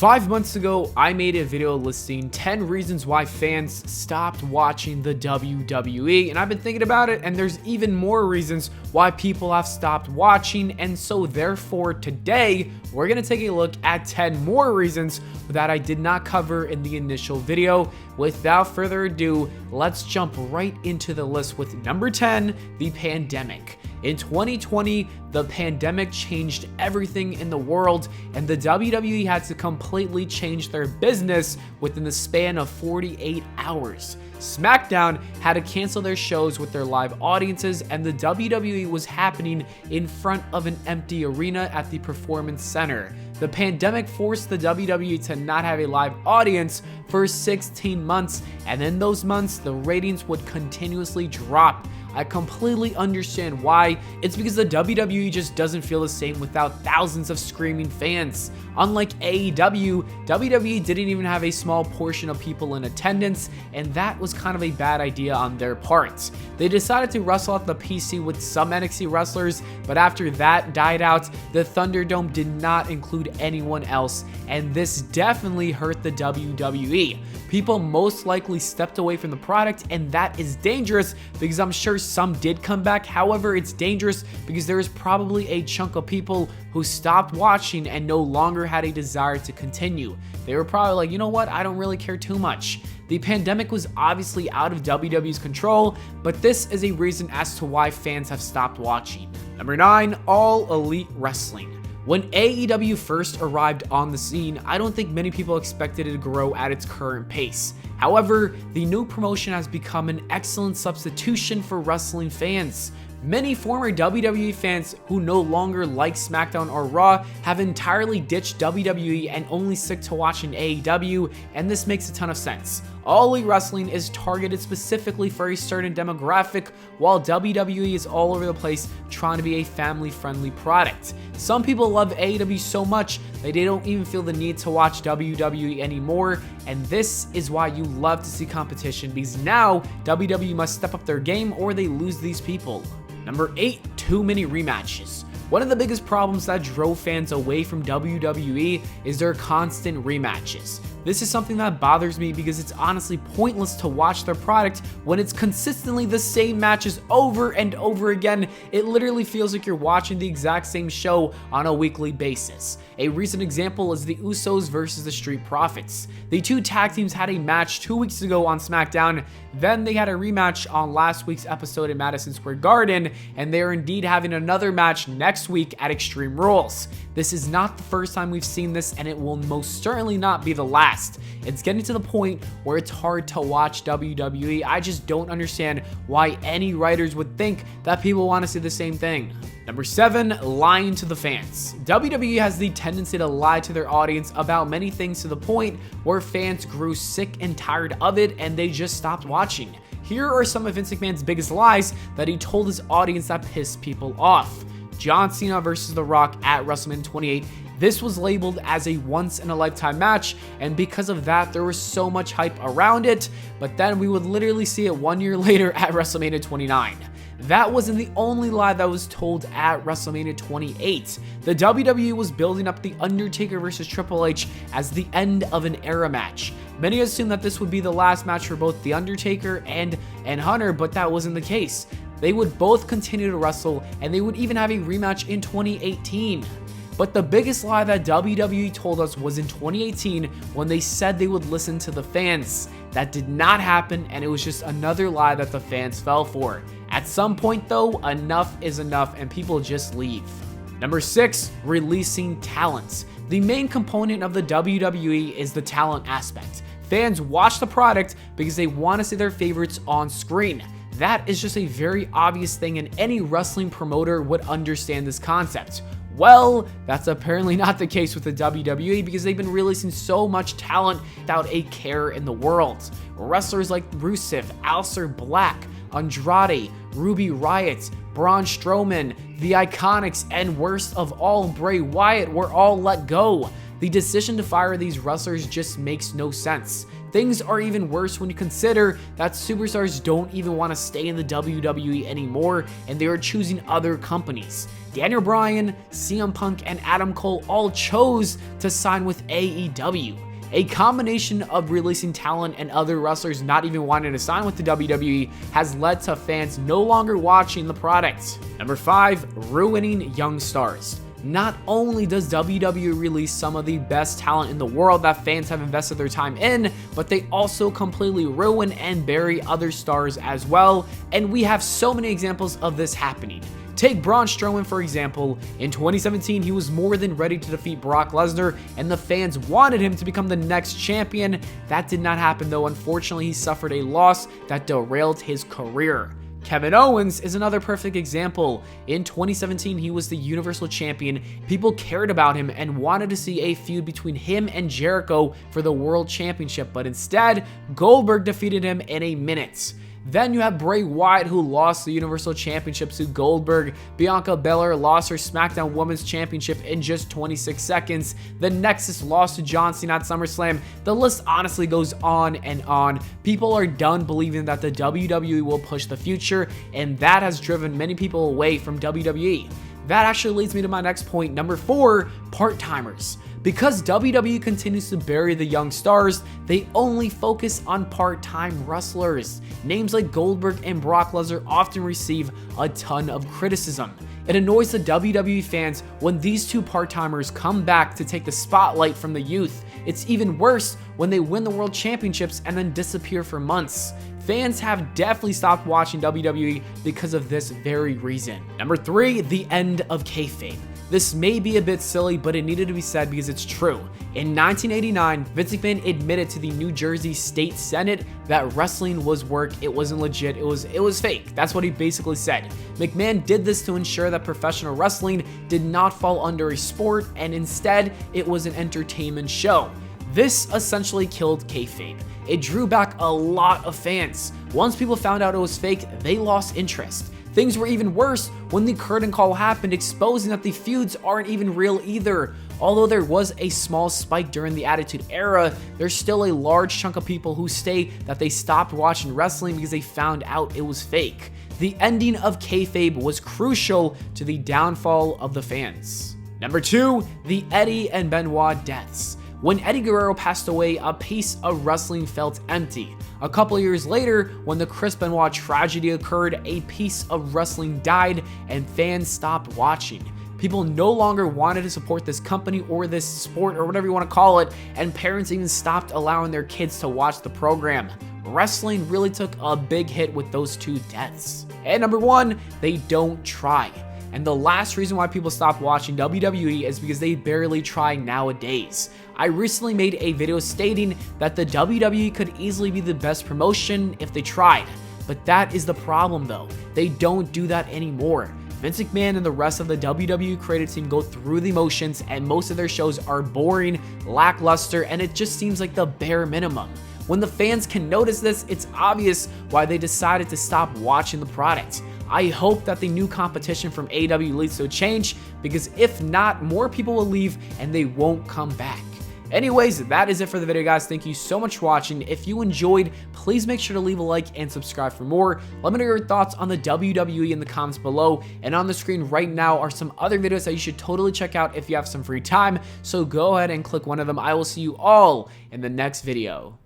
5 months ago, I made a video listing 10 reasons why fans stopped watching the WWE, and I've been thinking about it, and there's even more reasons why people have stopped watching, and so therefore today, we're going to take a look at 10 more reasons that I did not cover in the initial video. Without further ado, let's jump right into the list with number 10, the pandemic. In 2020, the pandemic changed everything in the world, and the WWE had to completely change their business within the span of 48 hours. SmackDown had to cancel their shows with their live audiences, and the WWE was happening in front of an empty arena at the Performance Center. The pandemic forced the WWE to not have a live audience for 16 months, and in those months, the ratings would continuously drop. I completely understand why. It's because the WWE just doesn't feel the same without thousands of screaming fans. Unlike AEW, WWE didn't even have a small portion of people in attendance, and that was kind of a bad idea on their part. They decided to wrestle at the PC with some NXT wrestlers, but after that died out, the Thunderdome did not include anyone else, and this definitely hurt the WWE. People most likely stepped away from the product, and that is dangerous because I'm sure some did come back. However, it's dangerous because there is probably a chunk of people who stopped watching and no longer had a desire to continue. They were probably like, you know what, I don't really care too much. The pandemic was obviously out of WWE's control, but this is a reason as to why fans have stopped watching. Number 9, All Elite Wrestling. When AEW first arrived on the scene, I don't think many people expected it to grow at its current pace. However, the new promotion has become an excellent substitution for wrestling fans. Many former WWE fans who no longer like SmackDown or Raw have entirely ditched WWE and only stick to watching AEW, and this makes a ton of sense. All Elite Wrestling is targeted specifically for a certain demographic, while WWE is all over the place trying to be a family-friendly product. Some people love AEW so much that they don't even feel the need to watch WWE anymore, and this is why you love to see competition, because now WWE must step up their game or they lose these people. Number 8, too many rematches. One of the biggest problems that drove fans away from WWE is their constant rematches. This is something that bothers me because it's honestly pointless to watch their product when it's consistently the same matches over and over again. It literally feels like you're watching the exact same show on a weekly basis. A recent example is the Usos versus the Street Profits. The two tag teams had a match 2 weeks ago on SmackDown, then they had a rematch on last week's episode in Madison Square Garden, and they are indeed having another match next week at Extreme Rules. This is not the first time we've seen this, and it will most certainly not be the last. It's getting to the point where it's hard to watch WWE. I just don't understand why any writers would think that people want to see the same thing. Number 7, lying to the fans. WWE has the tendency to lie to their audience about many things to the point where fans grew sick and tired of it and they just stopped watching. Here are some of Vince McMahon's biggest lies that he told his audience that pissed people off. John Cena versus The Rock at WrestleMania 28. This was labeled as a once-in-a-lifetime match, and because of that, there was so much hype around it, but then we would literally see it 1 year later at WrestleMania 29. That wasn't the only lie that was told at WrestleMania 28. The WWE was building up The Undertaker versus Triple H as the end of an era match. Many assumed that this would be the last match for both The Undertaker and Hunter, but that wasn't the case. They would both continue to wrestle, and they would even have a rematch in 2018. But the biggest lie that WWE told us was in 2018 when they said they would listen to the fans. That did not happen, and it was just another lie that the fans fell for. At some point though, enough is enough and people just leave. Number 6, releasing talents. The main component of the WWE is the talent aspect. Fans watch the product because they want to see their favorites on screen. That is just a very obvious thing, and any wrestling promoter would understand this concept. Well, that's apparently not the case with the WWE because they've been releasing so much talent without a care in the world. Wrestlers like Rusev, Aleister Black, Andrade, Ruby Riott, Braun Strowman, the Iconics, and worst of all, Bray Wyatt were all let go. The decision to fire these wrestlers just makes no sense. Things are even worse when you consider that superstars don't even want to stay in the WWE anymore and they are choosing other companies. Daniel Bryan, CM Punk, and Adam Cole all chose to sign with AEW. A combination of releasing talent and other wrestlers not even wanting to sign with the WWE has led to fans no longer watching the product. Number 5, ruining young stars. Not only does WWE release some of the best talent in the world that fans have invested their time in, but they also completely ruin and bury other stars as well, and we have so many examples of this happening. Take Braun Strowman for example. In 2017, he was more than ready to defeat Brock Lesnar, and the fans wanted him to become the next champion. That did not happen though. Unfortunately, he suffered a loss that derailed his career. Kevin Owens is another perfect example. In 2017, he was the Universal Champion. People cared about him and wanted to see a feud between him and Jericho for the World Championship, but instead, Goldberg defeated him in a minute. Then you have Bray Wyatt, who lost the Universal Championship to Goldberg. Bianca Belair lost her SmackDown Women's Championship in just 26 seconds. The Nexus lost to John Cena at SummerSlam. The list honestly goes on and on. People are done believing that the WWE will push the future, and that has driven many people away from WWE. That actually leads me to my next point, number 4, part-timers. Because WWE continues to bury the young stars, they only focus on part-time wrestlers. Names like Goldberg and Brock Lesnar often receive a ton of criticism. It annoys the WWE fans when these two part-timers come back to take the spotlight from the youth. It's even worse when they win the World Championships and then disappear for months. Fans have definitely stopped watching WWE because of this very reason. Number 3, the end of kayfabe. This may be a bit silly, but it needed to be said because it's true. In 1989, Vince McMahon admitted to the New Jersey State Senate that wrestling was work, it wasn't legit, it was fake. That's what he basically said. McMahon did this to ensure that professional wrestling did not fall under a sport, and instead, it was an entertainment show. This essentially killed kayfabe. It drew back a lot of fans. Once people found out it was fake, they lost interest. Things were even worse when the curtain call happened, exposing that the feuds aren't even real either. Although there was a small spike during the Attitude Era, there's still a large chunk of people who state that they stopped watching wrestling because they found out it was fake. The ending of kayfabe was crucial to the downfall of the fans. Number 2, the Eddie and Benoit deaths. When Eddie Guerrero passed away, a piece of wrestling felt empty. A couple years later, when the Chris Benoit tragedy occurred, a piece of wrestling died and fans stopped watching. People no longer wanted to support this company or this sport or whatever you want to call it, and parents even stopped allowing their kids to watch the program. Wrestling really took a big hit with those two deaths. And number 1, they don't try. And the last reason why people stop watching WWE is because they barely try nowadays. I recently made a video stating that the WWE could easily be the best promotion if they tried. But that is the problem though. They don't do that anymore. Vince McMahon and the rest of the WWE creative team go through the motions, and most of their shows are boring, lackluster, and it just seems like the bare minimum. When the fans can notice this, it's obvious why they decided to stop watching the product. I hope that the new competition from AEW leads to a change, because if not, more people will leave and they won't come back. Anyways, that is it for the video, guys. Thank you so much for watching. If you enjoyed, please make sure to leave a like and subscribe for more. Let me know your thoughts on the WWE in the comments below. And on the screen right now are some other videos that you should totally check out if you have some free time. So go ahead and click one of them. I will see you all in the next video.